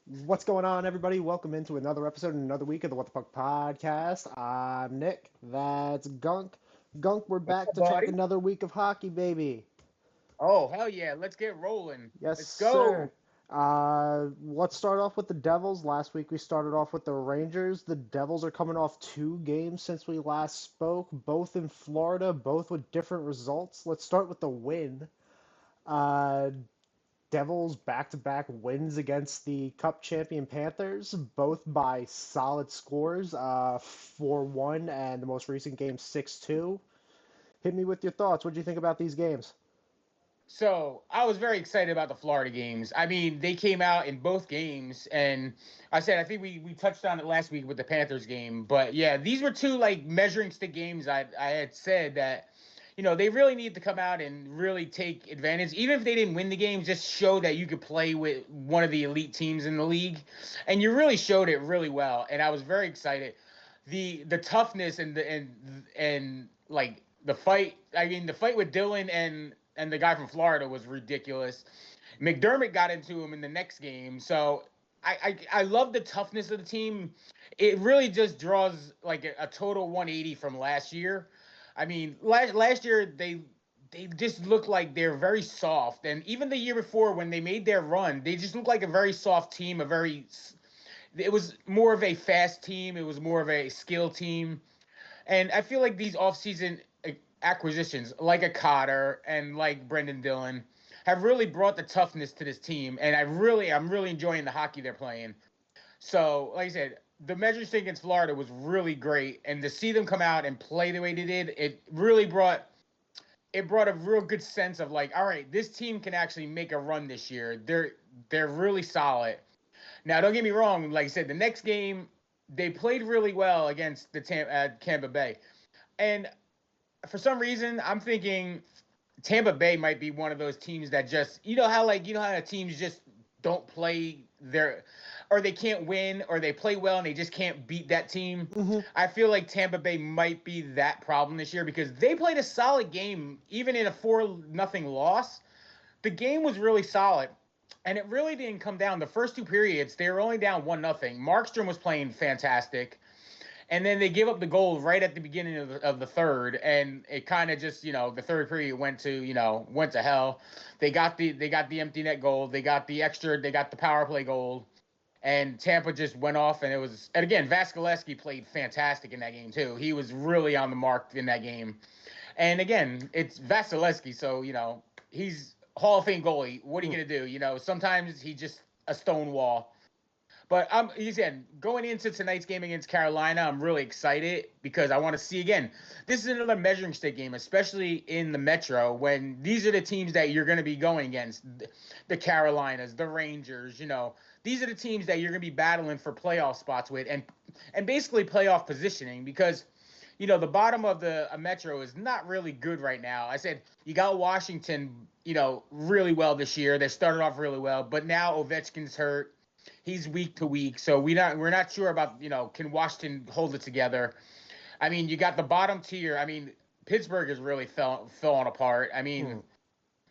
What's going on, everybody? Welcome into another episode and another week of the What the Puck podcast. I'm Nick. That's Gunk. Gunk, we're What's back up, to talk buddy? another week of hockey, baby. Oh, hell yeah. Let's get rolling. Yes, Let's sir. go. Let's start off with the Devils. Last week we started off with the Rangers. The Devils are coming off two games since we last spoke, both in Florida, both with different results. Let's start with the win. Uh, Devils back-to-back wins against the Cup champion Panthers, both by solid scores, 4-1, and the most recent game 6-2. Hit me with your thoughts. What do you think about these games? So, I was very excited about the Florida games. I mean, they came out in both games, and I think we touched on it last week with the Panthers game. But yeah, these were two like measuring stick games. I had said that, they really need to come out and really take advantage. Even if they didn't win the game, just show that you could play with one of the elite teams in the league. And you really showed it really well. And I was very excited. The toughness and like the fight. I mean, the fight with Dylan and the guy from Florida was ridiculous. McDermott got into him in the next game, so I love the toughness of the team. It really just draws like a total 180 from last year. I mean, last year they just looked like they're very soft, and even the year before when they made their run, they just looked like a very soft team. It was more of a fast team. It was more of a skill team. And I feel like these offseason acquisitions, like a Cotter and like Brendan Dillon, have really brought the toughness to this team. And I'm really enjoying the hockey they're playing. So, like I said, the measures against Florida was really great, and to see them come out and play the way they did, it brought a real good sense of like, all right, this team can actually make a run this year. They're really solid. Now, don't get me wrong. Like I said, the next game they played really well against the Tampa Bay, and for some reason, I'm thinking Tampa Bay might be one of those teams that just how teams just don't play their or they can't win or they play well and they just can't beat that team. Hmm. I feel like Tampa Bay might be that problem this year because they played a solid game even in a 4-0 loss. The game was really solid. And it really didn't come down. The first two periods, they were only down 1-0. Markstrom was playing fantastic. And then they give up the goal right at the beginning of the third, and it kind of just the third period went to hell. They got the empty net goal, they got the power play goal, and Tampa just went off, and again Vasilevsky played fantastic in that game too. He was really on the mark in that game, and again it's Vasilevsky, so he's Hall of Fame goalie. What are you gonna do? Sometimes he just a stone wall. But he said going into tonight's game against Carolina, I'm really excited because I want to see again. This is another measuring stick game, especially in the Metro when these are the teams that you're going to be going against: the Carolinas, the Rangers. These are the teams that you're going to be battling for playoff spots with, and basically playoff positioning because. The bottom of the Metro is not really good right now. I said you got Washington, really well this year. They started off really well, but now Ovechkin's hurt. He's week to week, so we're not sure about can Washington hold it together. I mean, you got the bottom tier. I mean, Pittsburgh is really falling apart. I Hmm. mean,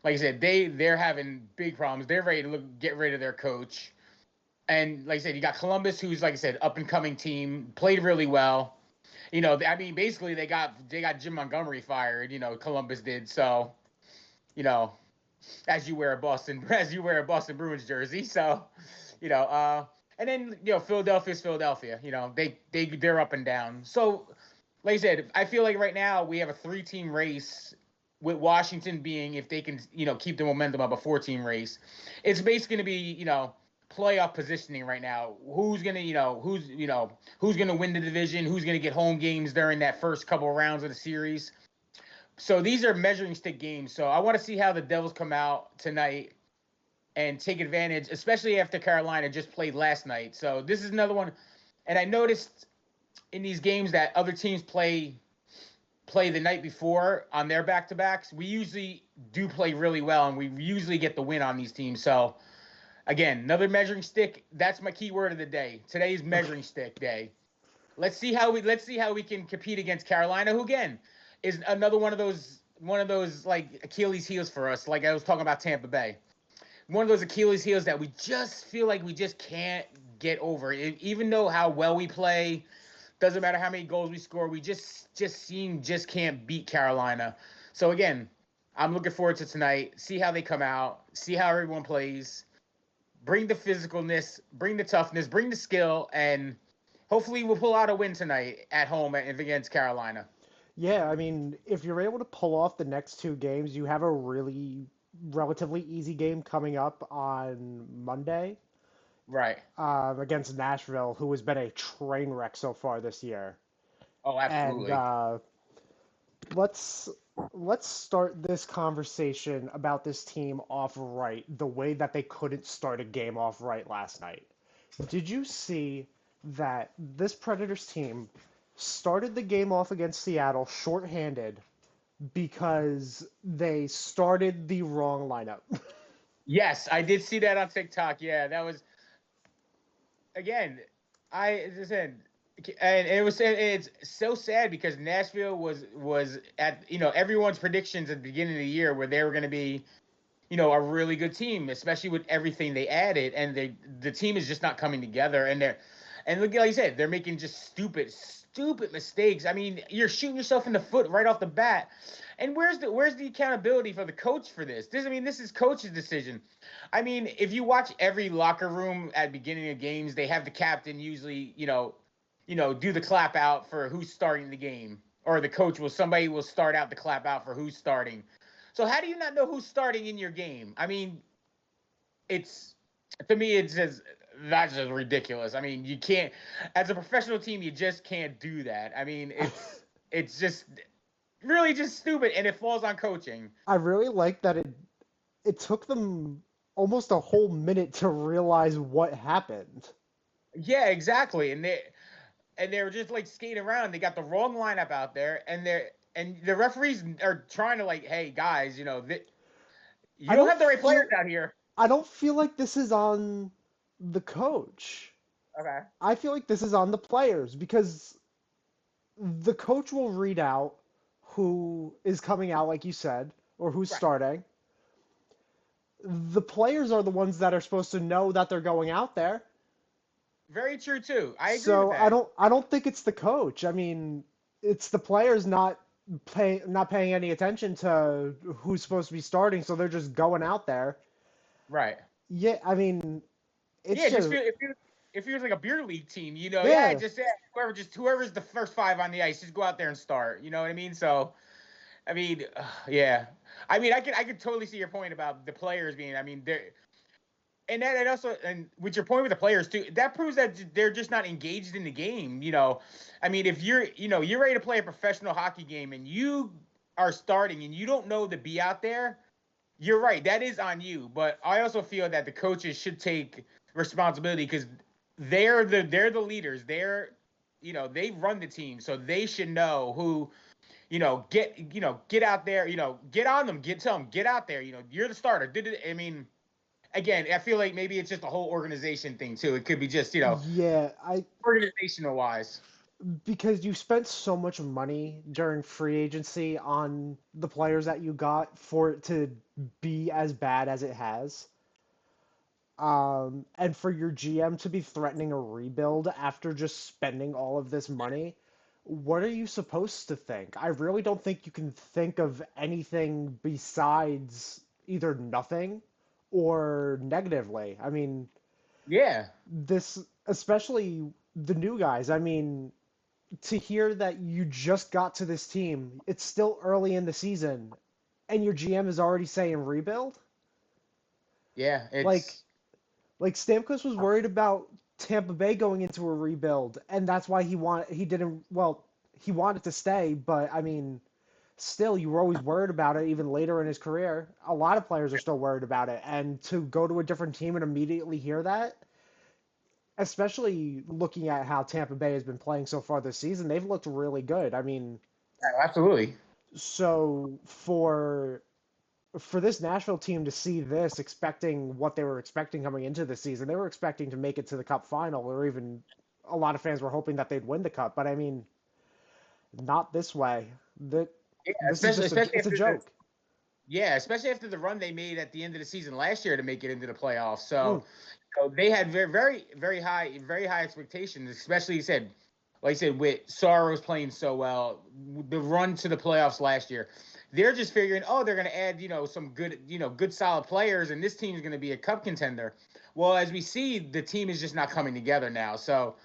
like I said, they're having big problems. They're ready to get rid of their coach, and like I said, you got Columbus, who's like I said, up and coming team, played really well. I mean, basically they got Jim Montgomery fired. Columbus did so. You know, as you wear a Boston Bruins jersey, so and then Philadelphia's Philadelphia. They're up and down. So, like I said, I feel like right now we have a 3-team race with Washington being if they can keep the momentum of a 4-team race. It's basically going to be playoff positioning right now. Who's gonna win the division? Who's gonna get home games during that first couple of rounds of the series? So these are measuring stick games. So I want to see how the Devils come out tonight and take advantage, especially after Carolina just played last night. So this is another one. And I noticed in these games that other teams play the night before on their back to backs. We usually do play really well, and we usually get the win on these teams. So again, another measuring stick. That's my key word of the day. Today's measuring stick day. Let's see how we can compete against Carolina, who again is another one of those like Achilles heels for us. Like I was talking about Tampa Bay. one of those Achilles heels that we just feel like we just can't get over. Even though how well we play, doesn't matter how many goals we score, we just can't beat Carolina. So again, I'm looking forward to tonight. See how they come out. See how everyone plays. Bring the physicalness, bring the toughness, bring the skill, and hopefully we'll pull out a win tonight at home against Carolina. Yeah, I mean, if you're able to pull off the next two games, you have a really relatively easy game coming up on Monday Right. against Nashville, who has been a train wreck so far this year. Oh, And absolutely. let's let's start this conversation about this team off right, the way that they couldn't start a game off right last night. Did you see that this Predators team started the game off against Seattle shorthanded because they started the wrong lineup? Yes, I did see that on TikTok. Yeah, that was again. I said, and it's so sad because Nashville was at everyone's predictions at the beginning of the year where they were going to be a really good team, especially with everything they added, and the team is just not coming together, and look, like you said, they're making just stupid mistakes. I mean, you're shooting yourself in the foot right off the bat. And where's the accountability for the coach for this? This is coach's decision. I mean, if you watch every locker room at beginning of games, they have the captain usually, do the clap out for who's starting the game, or the coach somebody will start out the clap out for who's starting. So how do you not know who's starting in your game? I mean, it's to me, it's just that's just ridiculous. I mean, you can't, as a professional team, you just can't do that. I mean, it's just really just stupid, and it falls on coaching. I really like that it took them almost a whole minute to realize what happened. Yeah, exactly. And they were just like skating around. They got the wrong lineup out there, and the referees are trying to like, hey guys, you I don't don't have the right players feel out here. I don't feel like this is on the coach. Okay. I feel like this is on the players because the coach will read out who is coming out, like you said, or who's Right. starting. The players are the ones that are supposed to know that they're going out there. Very true too. I agree with So I that. don't I don't think it's the coach. I mean, it's the players not paying any attention to who's supposed to be starting, so they're just going out there. Right. Yeah, I mean, it's Yeah, just just if it was like a beer league team, yeah, yeah. just whoever's the first five on the ice, just go out there and start. You know what I mean? So I mean, yeah. I mean, I can totally see your point about the players being. I mean, and also and with your point with the players too, that proves that they're just not engaged in the game. I mean, if you're ready to play a professional hockey game and you are starting and you don't know to be out there, you're right. That is on you. But I also feel that the coaches should take responsibility because they're the leaders. They run the team, so they should know who get out there, get on them, tell them, get out there, you're the starter. I mean, again, I feel like maybe it's just a whole organization thing too. It could be just, Yeah, I organizational wise. because you spent so much money during free agency on the players that you got for it to be as bad as it has. And for your GM to be threatening a rebuild after just spending all of this money, what are you supposed to think? I really don't think you can think of anything besides either nothing or negatively. I mean, Yeah. this, especially the new guys, I mean, to hear that you just got to this team, it's still early in the season, and your GM is already saying rebuild? Yeah. Like, It's Like Stamkos was worried about Tampa Bay going into a rebuild, and that's why he didn't he wanted to stay, but I mean, still you were always worried about it even later in his career. A lot of players are still worried about it, and to go to a different team and immediately hear that, especially looking at how Tampa Bay has been playing so far this season, they've looked really good. I mean, absolutely. so for this Nashville team to see this, expecting what they were expecting coming into the season, they were expecting to make it to the Cup final, or even a lot of fans were hoping that they'd win the Cup. But I mean, not this way. That Yeah, this is especially just a especially it's a if joke. Yeah, especially after the run they made at the end of the season last year to make it into the playoffs. Mm, So they had very high expectations, especially like you said, with Soros playing so well, the run to the playoffs last year. They're just figuring, oh, they're going to add, some good, good solid players, and this team is going to be a cup contender. Well, as we see, the team is just not coming together now. So,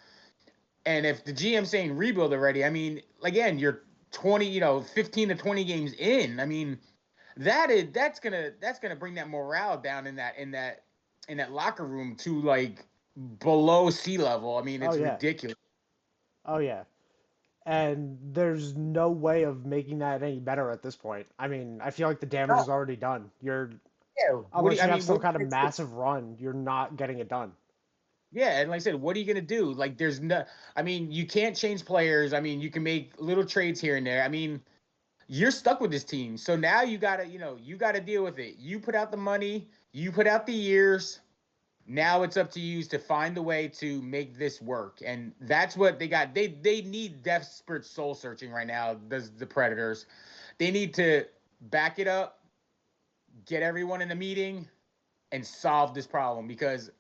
and if the GM saying rebuild already, I mean, again, you're 20, 15 to 20 games in. I mean, that's gonna bring that morale down in that locker room to like below sea level. I mean, oh it's yeah, ridiculous. oh yeah. And there's no way of making that any better at this point. I mean, I feel like the damage No, is already done. yeah. What do you, Unless I you have mean? some What? kind of massive run, you're not getting it done. Yeah, and like I said, what are you gonna do? Like, there's no. I mean, you can't change players. I mean, you can make little trades here and there. I mean, you're stuck with this team. So now you gotta deal with it. You put out the money. You put out the years. Now it's up to you to find a way to make this work, and that's what they got. They need desperate soul searching right now. Does the Predators? They need to back it up, get everyone in a meeting, and solve this problem because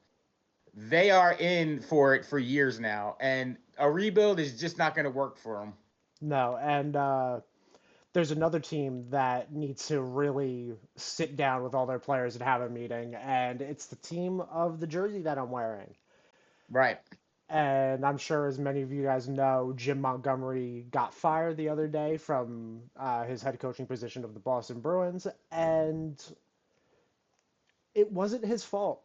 they are in for it for years now, and a rebuild is just not going to work for them. No, and there's another team that needs to really sit down with all their players and have a meeting, and it's the team of the jersey that I'm wearing. Right. And I'm sure, as many of you guys know, Jim Montgomery got fired the other day from his head coaching position of the Boston Bruins, and it wasn't his fault.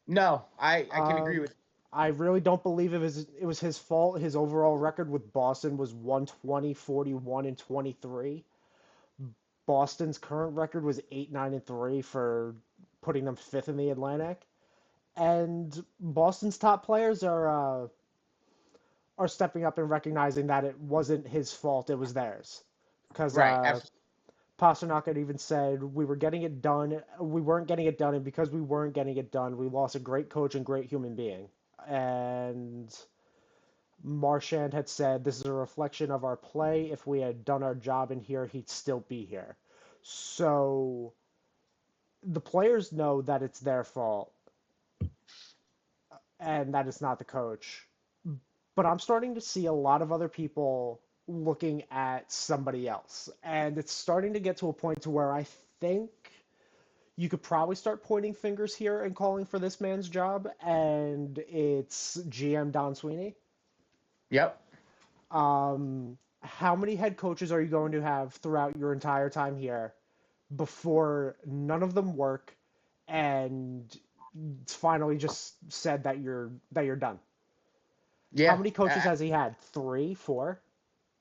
No, I can agree Um, with. I really don't believe it was his fault. His overall record with Boston was 120, 41, and 23. Boston's current record was 8-9-3 for putting them fifth in the Atlantic. And Boston's top players are stepping up and recognizing that it wasn't his fault, it was theirs. Because Right. Pasternak had even said we were getting it done, we weren't getting it done, and because we weren't getting it done, we lost a great coach and great human being. And Marchand had said this is a reflection of our play. If we had done our job in here, he'd still be here. So the players know that it's their fault and that it's not the coach. But I'm starting to see a lot of other people looking at somebody else. And it's starting to get to a point to where I think you could probably start pointing fingers here and calling for this man's job, and it's GM Don Sweeney. Yep. How many head coaches are you going to have throughout your entire time here before none of them work and it's finally just said that you're done? How Yeah. many coaches has he had? Three, four?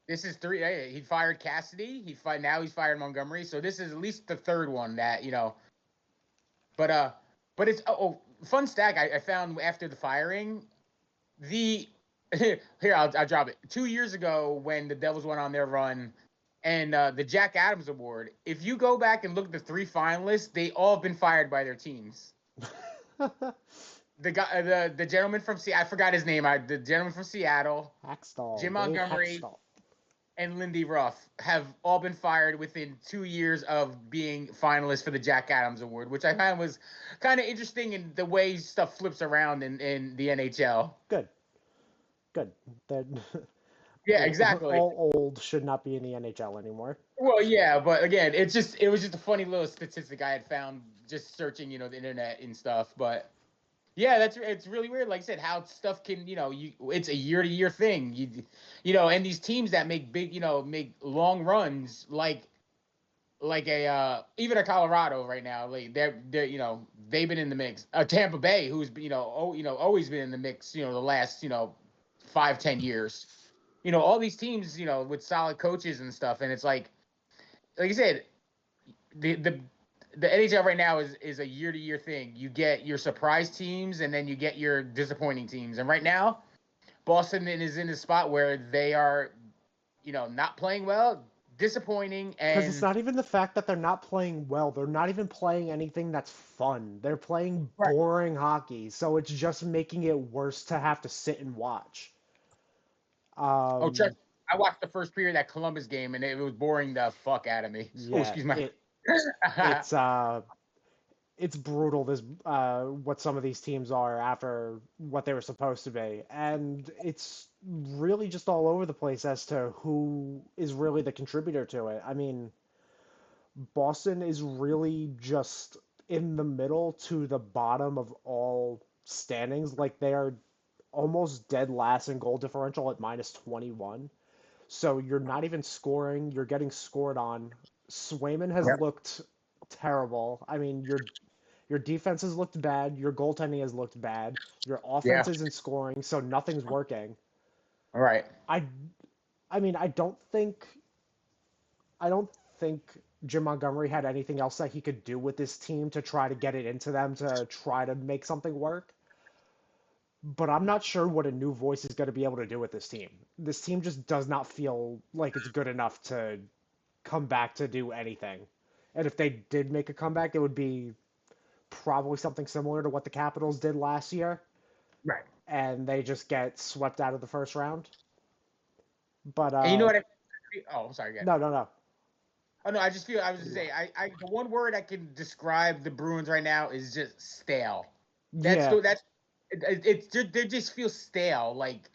This is three. He fired Cassidy. Now he's fired Montgomery. So this is at least the third one that. But it's fun stat I found after the firing. The here I'll drop it. 2 years ago when the Devils went on their run, and the Jack Adams Award. If you go back and look at the three finalists, they all have been fired by their teams. The guy, the gentleman from Seattle, I forgot his name. The gentleman from Seattle, Hackstall, Jim Dave Montgomery, Hackstall. and Lindy Ruff have all been fired within 2 years of being finalists for the Jack Adams Award, which I found was kind of interesting in the way stuff flips around in the NHL. Good, good. That Yeah, exactly. all old should not be in the NHL anymore. Well, yeah, but again, it was just a funny little statistic I had found just searching, the internet and stuff. But yeah, it's really weird. Like I said, how stuff can, it's a year to year thing. And these teams that make big, make long runs, like even a Colorado right now, like they're they've been in the mix. Tampa Bay, who's always been in the mix, the last 5-10 years. All these teams, with solid coaches and stuff, and it's like I said, the the NHL right now is a year to year thing. You get your surprise teams, and then you get your disappointing teams. And right now, Boston is in a spot where they are, not playing well, disappointing, Because it's and not even the fact that they're not playing well. They're not even playing anything that's fun. They're playing right. boring hockey. So it's just making it worse to have to sit and watch. Oh, trust Um, me, I watched the first period of that Columbus game, and it was boring the fuck out of me. Oh, yeah, excuse my. it. It's it's brutal this what some of these teams are after what they were supposed to be, and it's really just all over the place as to who is really the contributor to it. I mean, Boston is really just in the middle to the bottom of all standings. Like they are almost dead last in goal differential at -21. So you're not even scoring, you're getting scored on. Swayman has Yep. looked terrible. I mean, your defense has looked bad, your goaltending has looked bad, your offense Yeah. isn't scoring, so nothing's working. All right. I I mean, I don't think Jim Montgomery had anything else that he could do with this team to try to get it into them to try to make something work. But I'm not sure what a new voice is going to be able to do with this team. This team just does not feel like it's good enough to come back to do anything. And if they did make a comeback, it would be probably something similar to what the Capitals did last year, Right. and they just get swept out of the first round. But And you know what? I'm sorry. Again. no, no, no. Oh no, I just feel I was just saying. The one word I can describe the Bruins right now is just stale. Yeah, They just feel stale, like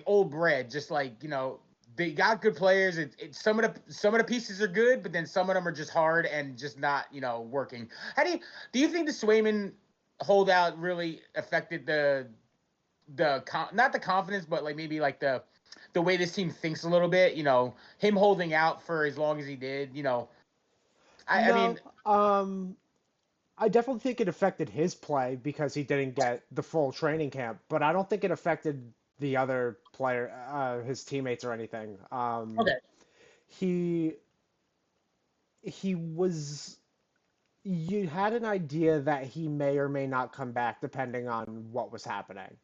old bread. Just like they got good players. Some of the pieces are good, but then some of them are just hard and just not working. How do you think the Swayman holdout really affected not the confidence, but like maybe like the way this team thinks a little bit? Him holding out for as long as he did. I no. mean, I definitely think it affected his play because he didn't get the full training camp, but I don't think it affected the other player, his teammates or anything. okay, He he was you had an idea that he may or may not come back depending on what was happening.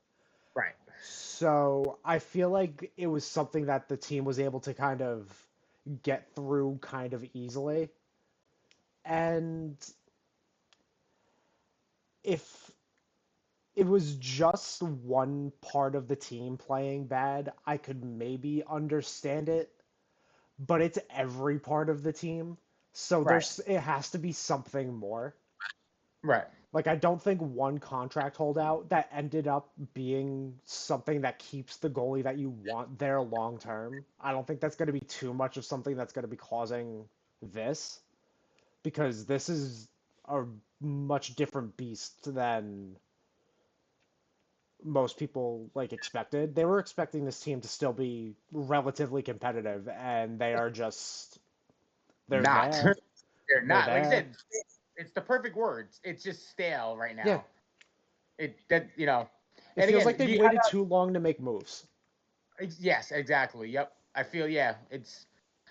right, So I feel like it was something that the team was able to kind of get through kind of easily. And if it was just one part of the team playing bad, I could maybe understand it, but it's every part of the team. So right, it has to be something more. right, Like I don't think one contract holdout that ended up being something that keeps the goalie that you want there long term. I don't think that's going to be too much of something that's going to be causing this because this is a much different beast than most people like expected. They were expecting this team to still be relatively competitive, and they are just they're not. there. They're They're not. Like I there. said, it's the perfect words. It's just stale right Yeah, now. It that you know, it and feels again, like they've waited too long to make moves. yes, exactly. Yep. I feel it's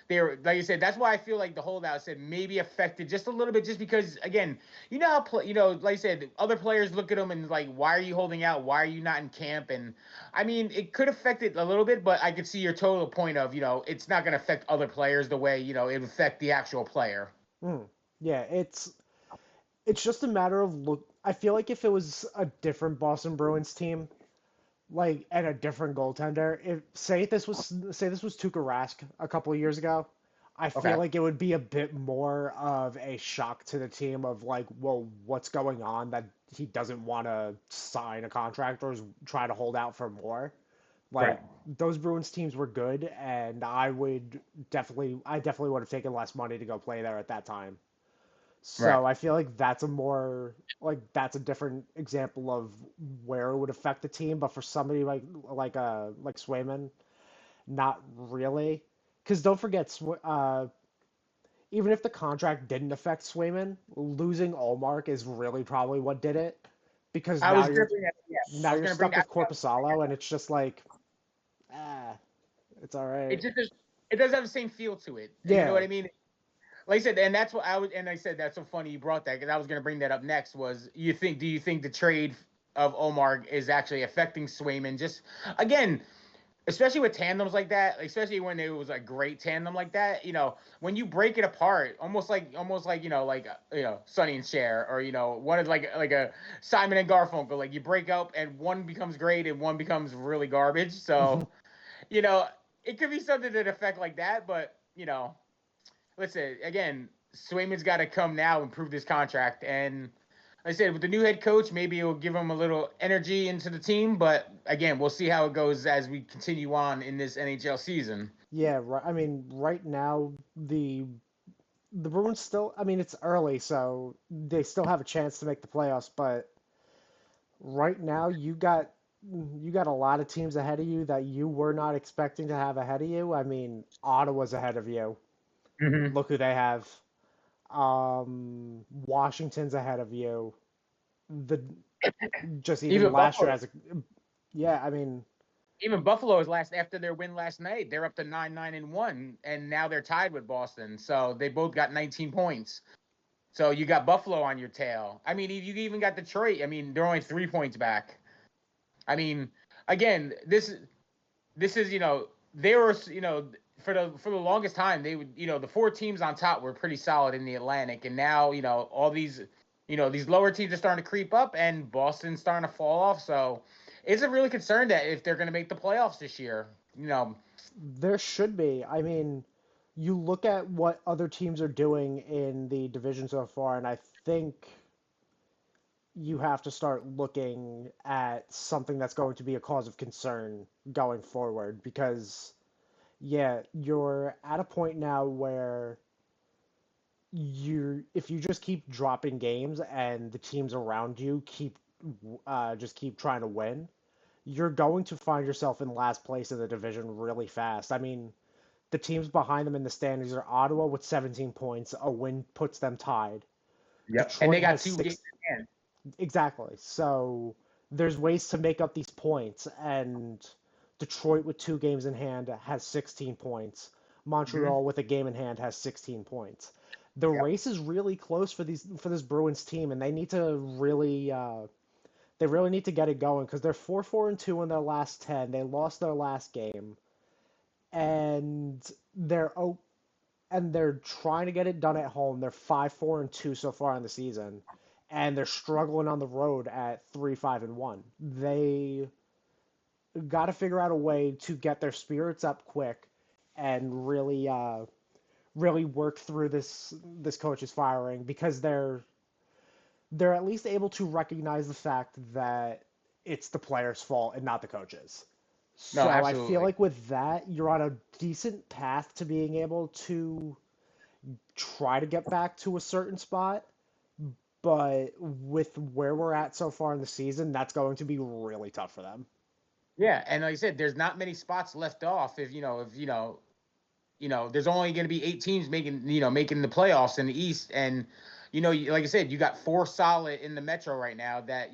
they're like you said. That's why I feel like the holdout said maybe affected just a little bit, just because again, like I said, other players look at them and like, why are you holding out? Why are you not in camp? And I mean, it could affect it a little bit, but I could see your total point of it's not going to affect other players the way it would affect the actual player. Mm. Yeah, it's just a matter of look. I feel like if it was a different Boston Bruins team, like and a different goaltender, if say this was Tuukka Rask a couple of years ago, I feel Okay. like it would be a bit more of a shock to the team of like, well, what's going on that he doesn't want to sign a contract or try to hold out for more. Right. Like those Bruins teams were good, and I definitely would have taken less money to go play there at that time. Right. So I feel like that's a different example of where it would affect the team, but for somebody like Swayman, not really. Because don't forget, even if the contract didn't affect Swayman, losing Allmark is really probably what did it. Because I was gonna bring that. Yeah, I now was you're gonna bring stuck that. with Corpusalo, and it's just like, ah, it's all It right. just it doesn't have the same feel to it. You know what Yeah, I mean? Like I said, and that's what I would. And I said that's so funny you brought that because I was gonna bring that up next. Do you think the trade of Omar is actually affecting Swayman? Just again, especially with tandems like that, especially when it was a great tandem like that. When you break it apart, almost like Sonny and Cher, or one of like a Simon and Garfunkel. Like you break up and one becomes great and one becomes really garbage. So you know it could be something to affect like that, but listen again. Swayman's got to come now and prove this contract. And like I said, with the new head coach, maybe it will give him a little energy into the team. But again, we'll see how it goes as we continue on in this NHL season. Yeah, right. I mean, right now the Bruins still. I mean, it's early, so they still have a chance to make the playoffs. But right now, you got a lot of teams ahead of you that you were not expecting to have ahead of you. I mean, Ottawa's ahead of you. Mm-hmm. Look who they have. Washington's ahead of you. The just even Even last year Buffalo, as a yeah. I mean, even Buffalo's last after their win last night, they're up to 9-1, and now they're tied with Boston. So they both got 19 points. So you got Buffalo on your tail. I mean, you even got Detroit. I mean, they're only 3 points back. I mean, again, this is they were for the longest time they would the four teams on top were pretty solid in the Atlantic, and now all these lower teams are starting to creep up, and Boston's starting to fall off. So it's a really concern that if they're going to make the playoffs this year, there should be. I mean, you look at what other teams are doing in the division so far, and I think you have to start looking at something that's going to be a cause of concern going forward because, yeah, you're at a point now where if you just keep dropping games and the teams around you just keep trying to win, you're going to find yourself in last place in the division really fast. I mean, the teams behind them in the standings are Ottawa with 17 points. A win puts them tied. yep, and they Detroit got has two games six. in hand. Exactly. So there's ways to make up these points, and Detroit with 2 games in hand has 16 points. Mm-hmm. Montreal with a game in hand has 16 points. The Yep. race is really close for this Bruins team, and they really need to get it going because they're 4-4-2 in their last 10. They lost their last game, and they're trying to get it done at home. They're 5-4-2 so far in the season, and they're struggling on the road at 3-5-1. They got to figure out a way to get their spirits up quick and really work through this coach's firing because they're at least able to recognize the fact that it's the player's fault and not the coach's. No, So I feel absolutely. like with that, you're on a decent path to being able to try to get back to a certain spot. But with where we're at so far in the season, that's going to be really tough for them. Yeah, and like I said, there's not many spots left off. If there's only going to be 8 teams making the playoffs in the East, and like I said, you got four solid in the Metro right now that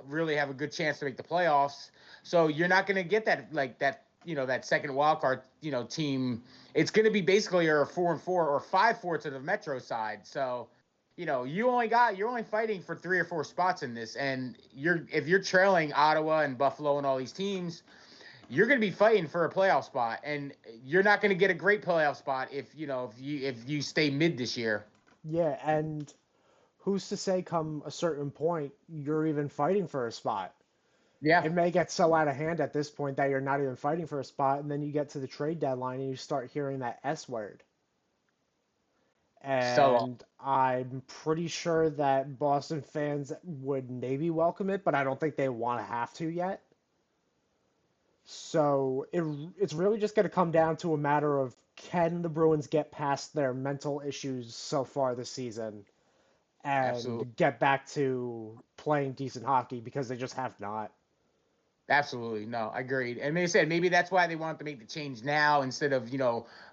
really have a good chance to make the playoffs. So you're not going to get that second wild card team. It's going to be basically a 4-4 or 5-4 to the Metro side. So you're only fighting for 3 or 4 spots in this, and if you're trailing Ottawa and Buffalo and all these teams, you're going to be fighting for a playoff spot, and you're not going to get a great playoff spot if you stay mid this year. Yeah, and who's to say come a certain point you're even fighting for a spot? Yeah. It may get so out of hand at this point that you're not even fighting for a spot, and then you get to the trade deadline and you start hearing that S word. So And I'm pretty sure that Boston fans would maybe welcome it, but I don't think they want to have to yet. So it's really just going to come down to a matter of can the Bruins get past their mental issues so far this season absolutely, and get back to playing decent hockey because they just have not. absolutely, no, I agreed. And they said maybe that's why they wanted to make the change now instead of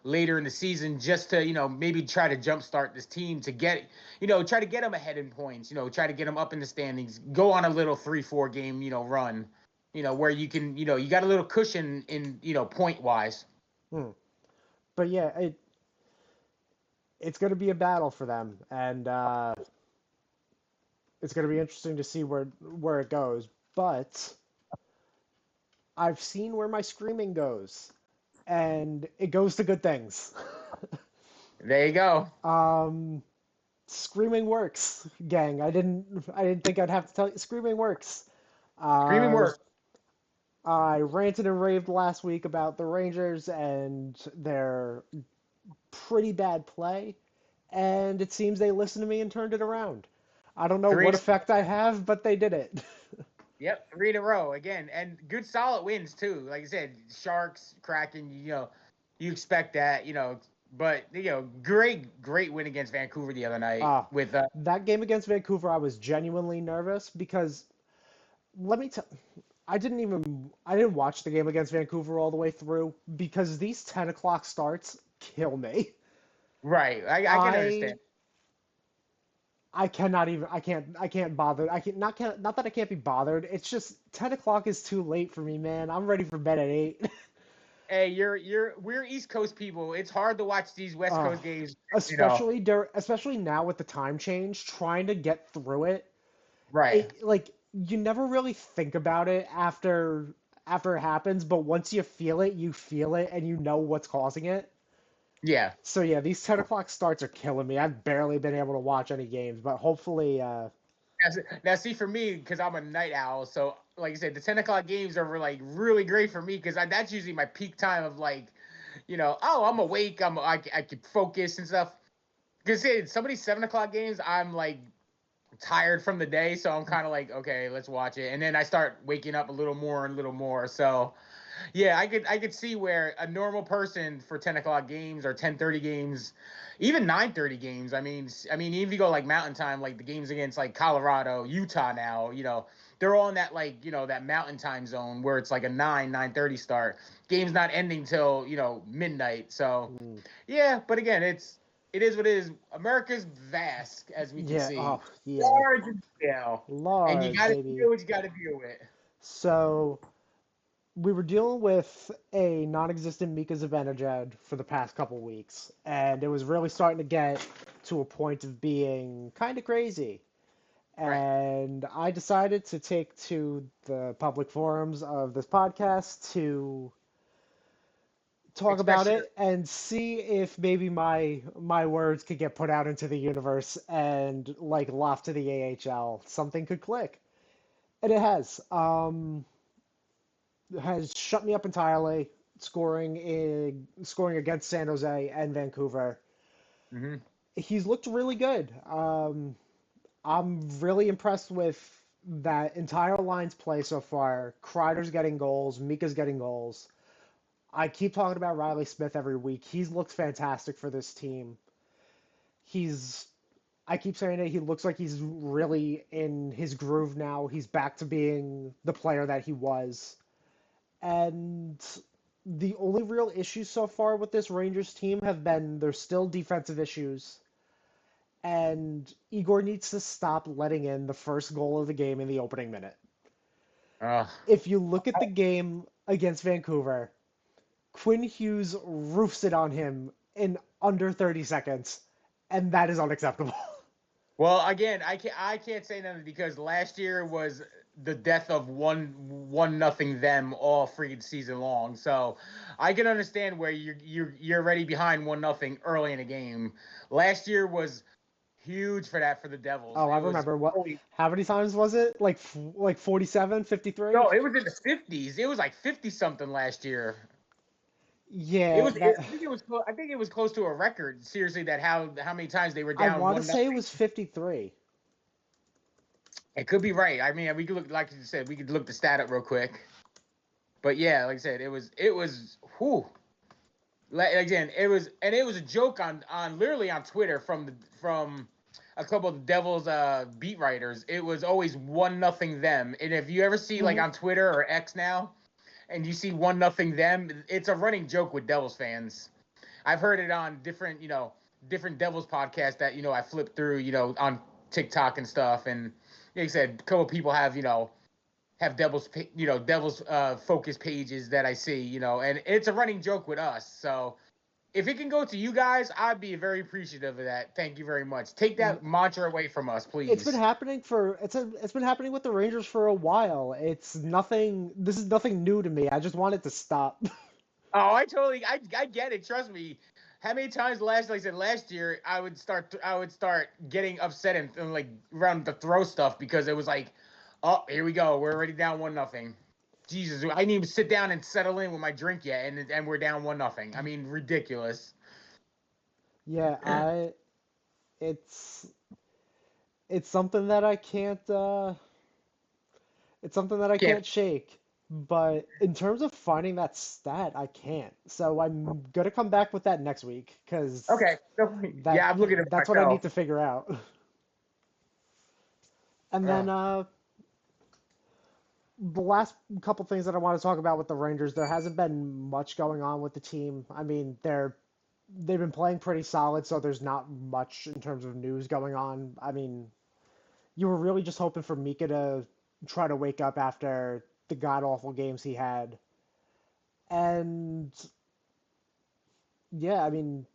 later in the season, just to maybe try to jumpstart this team to get try to get them ahead in points, try to get them up in the standings, go on a little 3-4 game run, where you can you got a little cushion in point wise. Hmm. But yeah, it's going to be a battle for them, and it's going to be interesting to see where it goes. But I've seen where my screaming goes, and it goes to good things. There you go. um, Screaming works, gang. I didn't think I'd have to tell you. Screaming works. Screaming Uh, work. I ranted and raved last week about the Rangers and their pretty bad play, and it seems they listened to me and turned it around. I don't know Three what to effect I have, but they did it. Yep, 3 in a row again, and good solid wins too. Like I said, Sharks, Kraken. You expect that, but great win against Vancouver the other night Ah, with that game against Vancouver, I was genuinely nervous because let me tell I didn't watch the game against Vancouver all the way through because these 10 o'clock starts kill me. right. I can I understand. I cannot even I can't bother. Not that I can't be bothered. It's just 10 o'clock is too late for me, man. I'm ready for bed at 8. Hey, we're East Coast people. It's hard to watch these West uh, Coast games. You know, especially now with the time change, trying to get through it. right? It like you never really think about it after it happens, but once you feel it and you know what's causing it. Yeah. So yeah, these 10 o'clock starts are killing me. I've barely been able to watch any games, but hopefully, Now, see, for me, because I'm a night owl, so like I said, the 10 o'clock games are like really great for me because that's usually my peak time of like, oh, I'm awake, I can focus and stuff. Because some of these 7 o'clock games, I'm like tired from the day, so I'm kind of like, okay, let's watch it, and then I start waking up a little more and a little more. So yeah, I could see where a normal person for 10 o'clock games or 10:30 games, even 9:30 games. I mean, even if you go like Mountain Time, like the games against like Colorado, Utah now, they're all in that like that Mountain Time zone where it's like a 9:30 start. Game's not ending till midnight. So mm, yeah, but again, it is what it is. America's vast, as we can yeah, see, oh yeah, large and scale, and you large got to baby. deal what you got to deal with. So we were dealing with a non-existent Mika Zibanejad for the past couple weeks, and it was really starting to get to a point of being kind of crazy. Right. And I decided to take to the public forums of this podcast to talk about Express your it and see if maybe my words could get put out into the universe and like loft to the AHL, something could click. And it has shut me up entirely, scoring against San Jose and Vancouver. hmm He's looked really good. I'm really impressed with that entire line's play so far. Kreider's getting goals, Mika's getting goals. I keep talking about Riley Smith every week. He's looked fantastic for this team. He's I keep saying it, he looks like he's really in his groove now. He's back to being the player that he was. And the only real issues so far with this Rangers team have been there's still defensive issues. And Igor needs to stop letting in the first goal of the game in the opening minute. Uh, If you look at the game against Vancouver, Quinn Hughes roofs it on him in under 30 seconds, and that is unacceptable. well, again, I can't say nothing because last year was the death of one nothing them all freaking season long. So I can understand where you're already behind 1-0 early in a game. Last year was huge for that for the Devils. Oh, I It was remember what. holy. How many times was it? Like 47, 53? No, it was in the 50s. It was like 50 something last year. It Yeah, was. that I think it was. I think it was close to a record. Seriously, that how many times they were I down want to one. say it was 53. It could be right. I mean, we could look, like you said, we could look the stat up real quick. But yeah, like I said, it was whew. Again, it was a joke on literally on Twitter from a couple of the Devils beat writers. It was always 1-0 them. And if you ever see like Mhm. on Twitter or X now, and you see 1-0 them, it's a running joke with Devils fans. I've heard it on different Devils podcasts that I flip through on TikTok and stuff, and like I said, a couple people have Devils focus pages that I see, and it's a running joke with us. So if it can go to you guys, I'd be very appreciative of that. Thank you very much. Take that mantra away from us, please. It's been happening with the Rangers for a while. It's nothing. This is nothing new to me. I just want it to stop. Oh, I get it. Trust me. How many times like I said, last year, I would start getting upset and like around the throw stuff because it was like, oh, here we go. We're already down 1-0. Jesus, I didn't even sit down and settle in with my drink yet, and we're down 1-0. I mean, ridiculous. Yeah, it's it's something that I can't it's something that I Can't. can't shake. But in terms of finding that stat, I can't. So I'm gonna come back with that next week because Okay. So, that yeah, I'm looking at it that's what I need myself. to figure out. And then Uh, the last couple things that I want to talk about with the Rangers, there hasn't been much going on with the team. I mean, they've been playing pretty solid, so there's not much in terms of news going on. I mean, you were really just hoping for Mika to try to wake up after the god awful games he had. And yeah, I mean,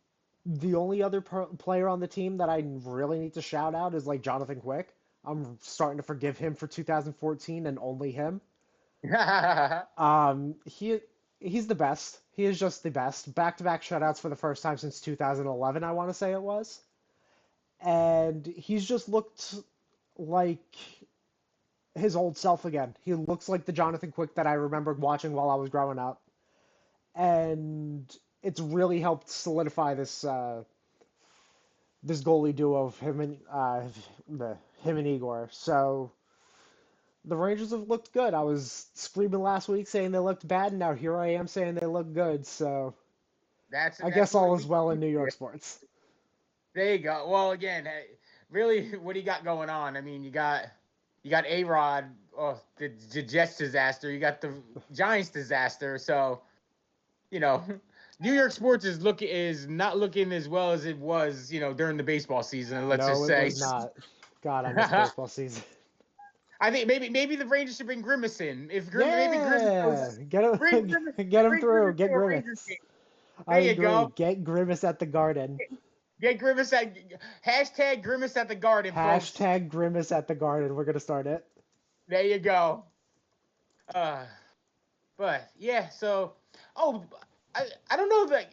the only other player on the team that I really need to shout out is like Jonathan Quick. I'm starting to forgive him for 2014 and only him. Um, he he's the best. He is just the best. Back-to-back shutouts for the first time since 2011, I want to say it was. And he's just looked like his old self again. He looks like the Jonathan Quick that I remembered watching while I was growing up. And it's really helped solidify this goalie duo of him and Igor. So the Rangers have looked good. I was screaming last week saying they looked bad, and now here I am saying they look good. So I that's guess what all is we. well in New York sports. There you go. Well, again, hey, really, what do you got going on? I mean, you got A Rod, oh, the Jets disaster. You got the Giants disaster. So you know, New York sports is not looking as well as it was, during the baseball season. Let's No, just it say. was not. God, I miss baseball season. I think maybe the Rangers should bring Grimace in. If maybe Grimace Yeah, goes, get bring him, Grimace, get him bring through. Grimace to Get a Rangers Grimace. game. I There you agree. go. Get Grimace at the Garden. Get Grimace at hashtag Grimace at the Garden, folks. Hashtag Grimace at the Garden. We're gonna start it. There you go. Uh, but yeah, so I don't know, like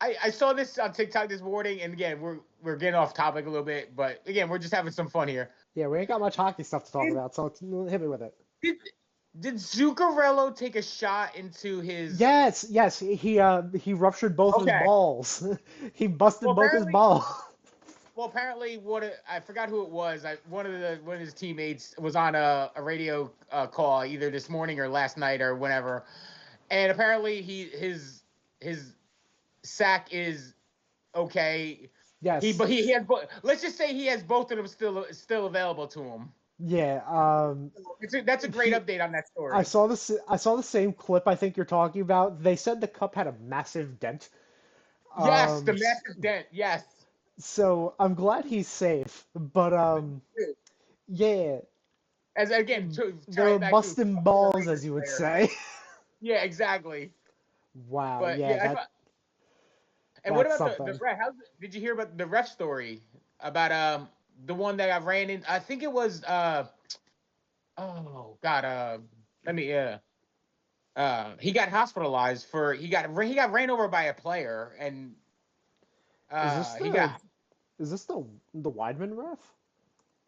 I saw this on TikTok this morning, and again we're getting off topic a little bit, but again we're just having some fun here. Yeah, we ain't got much hockey stuff to talk Did about, so hit me with it. did, did Zuccarello take a shot into his? Yes, yes. He ruptured both of his Okay. balls. He busted Well, both his apparently, balls. I forgot who it was. One of his teammates was on a radio call either this morning or last night or whenever, and apparently his sack is okay. Yes. He has let's just say he has both of them still available to him. Yeah. That's a great He. update on that I story. saw this. I saw the same clip. I think you're talking about. They said the cup had a massive dent. Yes, the Um. massive dent. Yes. So I'm glad he's safe. But yeah. As again, to They tie were it back to a busting former balls, Rangers as you would player. say. Yeah, exactly. Wow. But Yeah. yeah, and what That's about the something. ref? Did you hear about the ref story about the one that I ran in? I think it was oh god let me he got hospitalized for he got ran over by a player and Is this he the got is this the Weidman ref?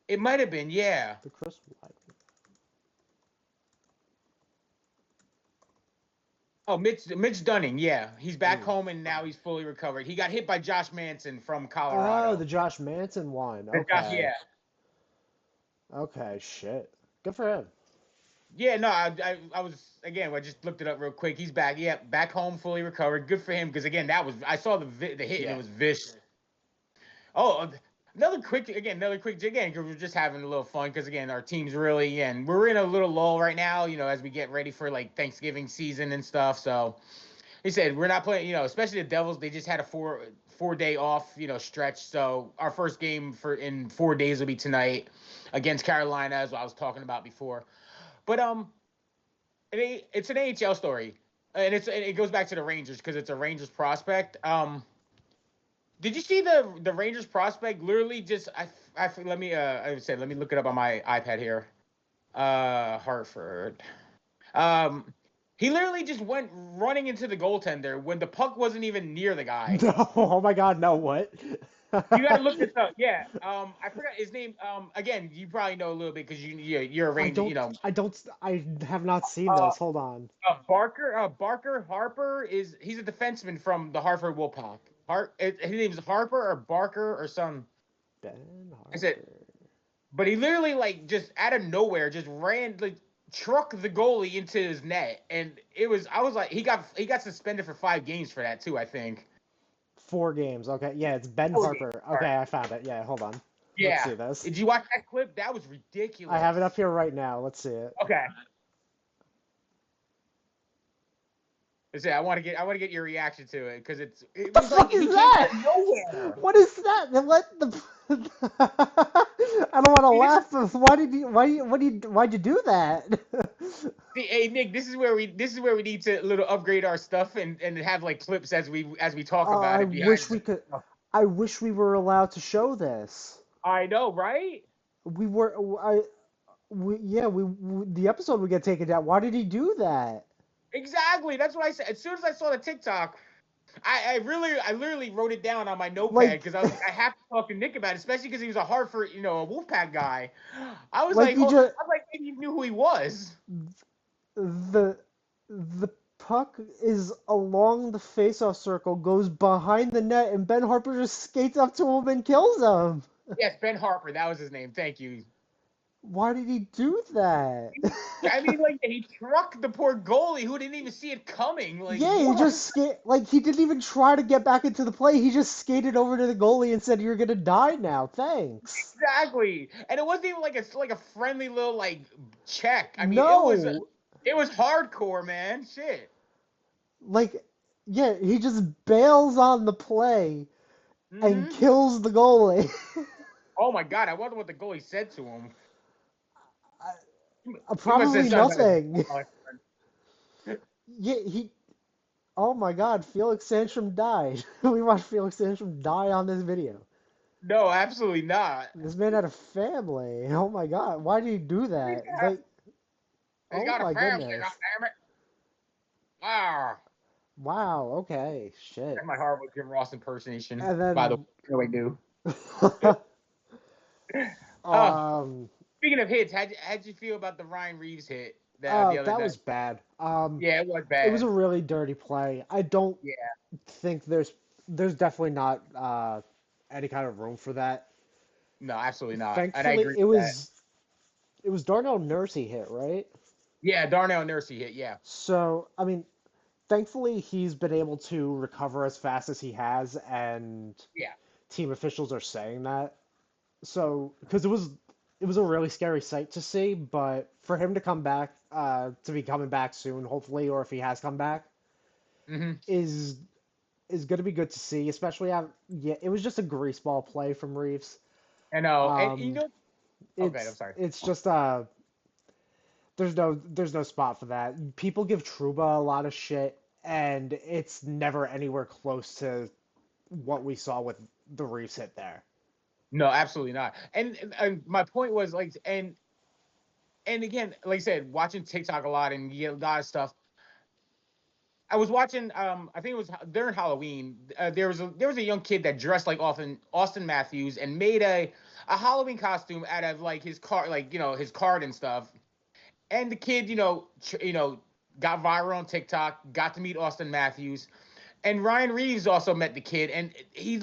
it might have been yeah. The Chris Weidman. Oh, Mitch Dunning, yeah, he's back Ooh. home and now he's fully recovered. He got hit by Josh Manson from Oh, Colorado. the Josh Manson one. Yeah, Okay. Okay, shit. Good for him. yeah, no, I was again. I just looked it up real quick. He's back. Yeah, back home, fully recovered. Good for him. Because again, I saw the hit and it Yeah. was vicious. Oh, another quick again because we're just having a little fun. Because again, our team's really and we're in a little lull right now. As we get ready for like Thanksgiving season and stuff. So he said we're not playing. Especially the Devils. They just had a four day off. Stretch. So our first game for in 4 days will be tonight against Carolina, as I was talking about before. But it's an AHL story, and it goes back to the Rangers because it's a Rangers prospect. Did you see the Rangers prospect? Literally, just let me let me look it up on my iPad here. Hartford. Um, he literally just went running into the goaltender when the puck wasn't even near the guy. No, oh my God, no, what? You got to look this up. Yeah. I forgot his name. Again, you probably know a little bit because you're a I Ranger. don't, I have not seen Uh, this. Hold on. Barker Harper he's a defenseman from the Hartford Wolfpack. His name's Harper or Barker or some. Ben I said, Harper. but he literally like just out of nowhere just ran like truck the goalie into his net, and I was like he got suspended for 5 games for that too. I think 4 games. Okay, yeah, it's Ben 4 games. Harper. Sorry. Okay, I found it. Yeah, hold on. Let's Yeah. see this. Did you watch that clip? That was I have ridiculous. it up here right now. Let's see it. Okay. I want to get your reaction to it because it The was like fuck he is came that? out of nowhere. What is that? What the? I don't want to See, laugh, but why'd you do that? hey Nick, this is where we need to a little upgrade our stuff and have like clips as we talk about I it behind. wish we could. I wish we were allowed to show this. I know, right? We were. Yeah. The episode would get taken down. Why did he do that? Exactly. That's what I said. As soon as I saw the TikTok, I literally wrote it down on my notepad Like, because I was like, I have to talk to Nick about it, especially because he was a Hartford, a Wolfpack guy. I was like like, he oh, just I'm like, maybe he knew who he was. the the puck is along the faceoff circle, goes behind the net, and Ben Harper just skates up to him and kills him. Yes, Ben Harper, that was his name. Thank you. Why did he do that? I mean, like he trucked the poor goalie who didn't even see it coming. Like Yeah, he what? just like he didn't even try to get back into the play. He just skated over to the goalie and said, "You're gonna die now, thanks." Exactly, and it wasn't even like a friendly little like check. I mean, No, it was hardcore, man. Shit. like, yeah, he just bails on the play and Hmm. kills the goalie. Oh my god, I wonder what the goalie said to him. He must have Probably said something nothing. about Yeah, he. Oh my God, Felix Sandstrom died. We watched Felix Sandstrom die on this video. No, absolutely not. This man had a family. Oh my God, why did he do that? Like, He's oh got a my family, goodness. goddammit. Wow. Wow. Okay. Shit. That's my horrible Jim Ross impersonation, And by the then, way. No, I do. Oh, um, speaking of hits, how'd you feel about the Ryan Reeves hit the other that night? was bad. Yeah, it was It was bad. a really dirty play. I don't Yeah. think there's definitely not any kind of room for that. No, absolutely not. And I Thankfully, agree it with that. was Darnell Nurse he hit, right? Yeah, Darnell Nursey hit, yeah. So, I mean, thankfully he's been able to recover as fast as he has, and Yeah. team officials are saying that. So, because it was a really scary sight to see, but for him to come back, to be coming back soon, hopefully, or if he has come back, Hmm. is going to be good to see. Especially, yeah, it was just a grease ball play from Reeves. I know. And Um, okay, I'm sorry. it's just there's no spot for that. People give Truba a lot of shit, and it's never anywhere close to what we saw with the Reeves hit there. No, absolutely not. And my point was like and again, like I said, watching TikTok a lot and you get a lot of stuff. I was watching. I think it was during Halloween. There was a young kid that dressed like Austin Matthews and made a Halloween costume out of like his car, like his card and stuff. And the kid, got viral on TikTok. Got to meet Austin Matthews, and Ryan Reeves also met the kid, and he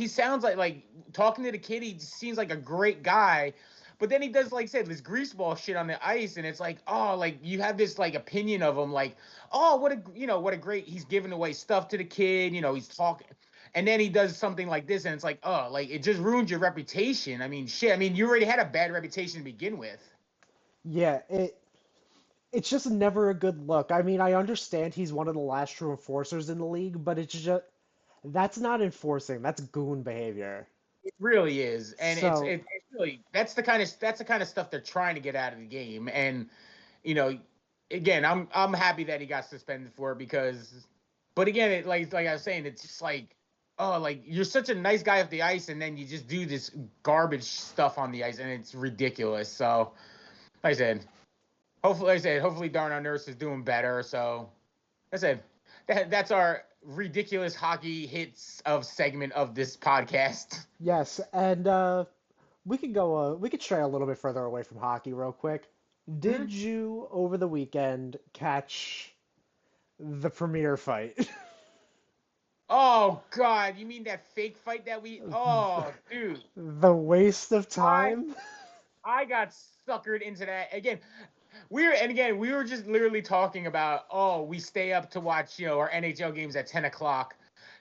sounds like talking to the kid. He seems like a great guy, but then he does like I said this greaseball shit on the ice, and it's like oh like you have this like opinion of him like oh what a great he's giving away stuff to the kid, he's talking, and then he does something like this, and it's like oh like it just ruins your reputation. I mean shit. I mean you already had a bad reputation to begin with. Yeah, it's just never a good look. I mean, I understand he's one of the last true enforcers in the league, but it's just that's not enforcing. That's goon behavior. It really is, and So, it's really that's the kind of stuff they're trying to get out of the game. And you know, again, I'm happy that he got suspended for it because, but again, like I was saying, it's just like oh, like you're such a nice guy off the ice, and then you just do this garbage stuff on the ice, and it's ridiculous. So, like I said, hopefully Darnell Nurse is doing better. So, like I said that's our ridiculous hockey hits of segment of this podcast. yes, and we could stray a little bit further away from hockey real quick. Hmm? Did you over the weekend catch the premiere fight? Oh God, you mean that fake fight that we? Oh, dude, The waste of I time. I got suckered into that again. We were just literally talking about, oh, we stay up to watch, our NHL games at 10 o'clock.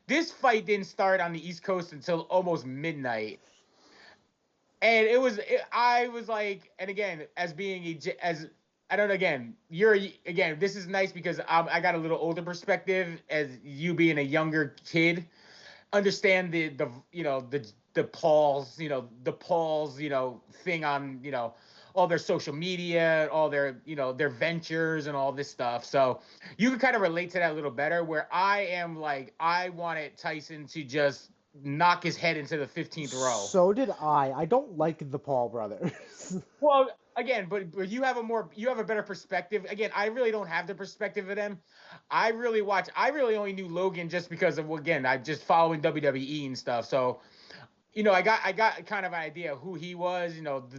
This fight didn't start on the East Coast until almost midnight, and I was like, and again, as being as I don't know, again, again, this is nice because I got a little older perspective as you being a younger kid, understand the Paul's thing on all their social media, all their ventures and all this stuff. So you can kind of relate to that a little better. Where I am like, I wanted Tyson to just knock his head into the 15th row. So did I. I don't like the Paul brothers. Well, again, but you have a better perspective. Again, I really don't have the perspective of them. I really only knew Logan just because of, again, I just following WWE and stuff. So, I got kind of an idea of who he was,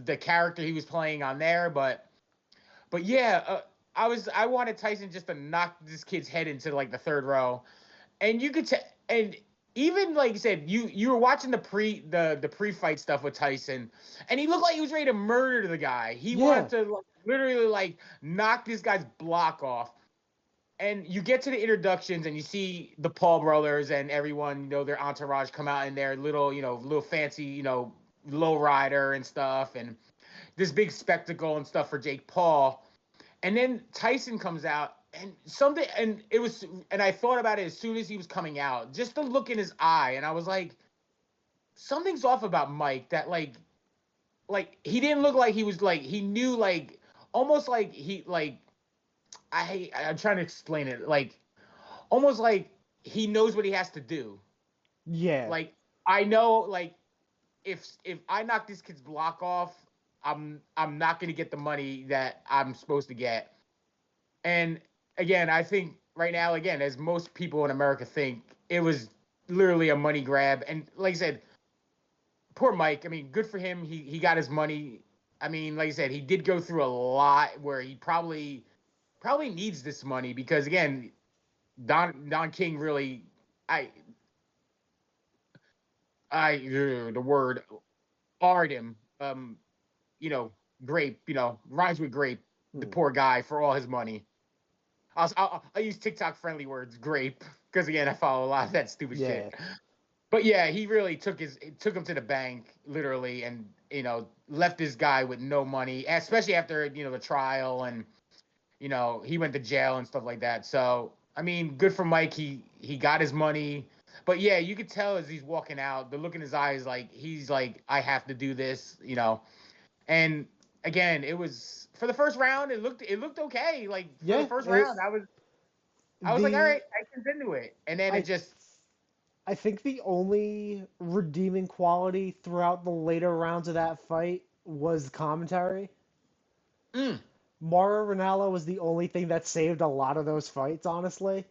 the character he was playing on there, but yeah, I wanted Tyson just to knock this kid's head into like the third row. And you could and even like you said, you were watching the pre-fight stuff with Tyson, and he looked like he was ready to murder the guy. He Yeah. wanted to literally like knock this guy's block off. And you get to the introductions and you see the Paul brothers and everyone, their entourage come out in their little fancy, low rider and stuff, and this big spectacle and stuff for Jake Paul. And then Tyson comes out and I thought about it as soon as he was coming out, just the look in his eye, and I was like, something's off about Mike. That like he didn't look like he was like he knew, like almost like he like I'm trying to explain it, like almost like he knows what he has to do. Yeah. Like, I know, like if I knock this kid's block off, I'm not gonna get the money that I'm supposed to get. And again, I think right now, again, as most people in America think, it was literally a money grab. And like I said, poor Mike. I mean, good for him. He got his money. I mean, like I said, he did go through a lot where he probably needs this money because, again, Don King really, I the word barred him. You know, grape. Rhymes with grape. The poor guy for all his money. I'll use TikTok friendly words, grape, because again, I follow a lot of that stupid shit. But yeah, he really took him to the bank, literally, and left this guy with no money, especially after the trial, and he went to jail and stuff like that. So I mean, good for Mike. He got his money. But yeah, you could tell as he's walking out, the look in his eyes, like he's like, I have to do this, And again, it was for the first round. It looked okay. Like for the first round, I was like, all right, I can into it. And then I think the only redeeming quality throughout the later rounds of that fight was commentary. Mauro Ranallo was the only thing that saved a lot of those fights, honestly.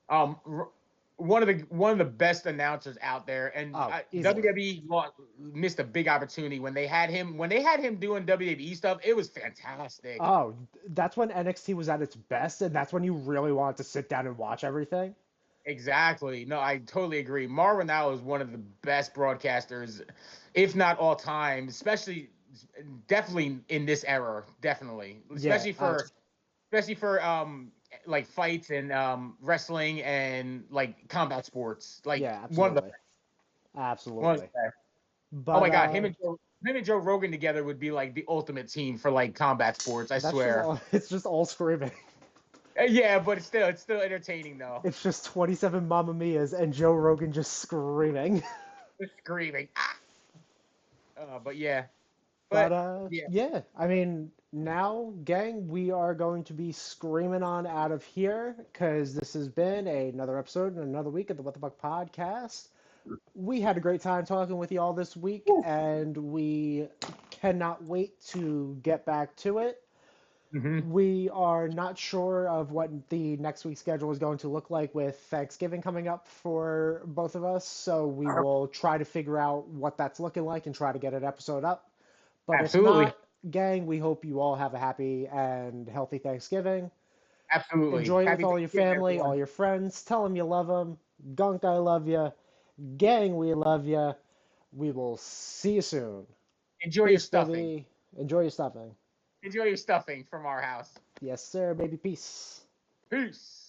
One of the best announcers out there, and WWE missed a big opportunity when they had him doing WWE stuff. It was fantastic. Oh, that's when NXT was at its best, and that's when you really wanted to sit down and watch everything. Exactly. No, I totally agree. Mauro Ranallo is one of the best broadcasters, if not all time, definitely in this era, definitely, especially for like fights and wrestling and like combat sports. Like, yeah, absolutely. Absolutely. But, oh my God, him and Joe Rogan together would be like the ultimate team for like combat sports. I swear. It's just all screaming. Yeah, but it's still entertaining though. It's just 27 Mamma Mias and Joe Rogan just screaming. Just screaming. But yeah. Yeah, I mean, now, gang, we are going to be screaming on out of here because this has been another episode and another week of the What the Buck podcast. We had a great time talking with you all this week, and we cannot wait to get back to it. Mm-hmm. We are not sure of what the next week's schedule is going to look like with Thanksgiving coming up for both of us, so we will try to figure out what that's looking like and try to get an episode up. But absolutely. If not, gang, we hope you all have a happy and healthy Thanksgiving. Absolutely. Enjoy it with all your family, all your friends. Tell them you love them. Gunk, I love ya. Gang, we love ya. We will see you soon. Enjoy your Peace, stuffing. baby. Enjoy your stuffing. Enjoy your stuffing from our house. Yes, sir, baby. Peace. Peace.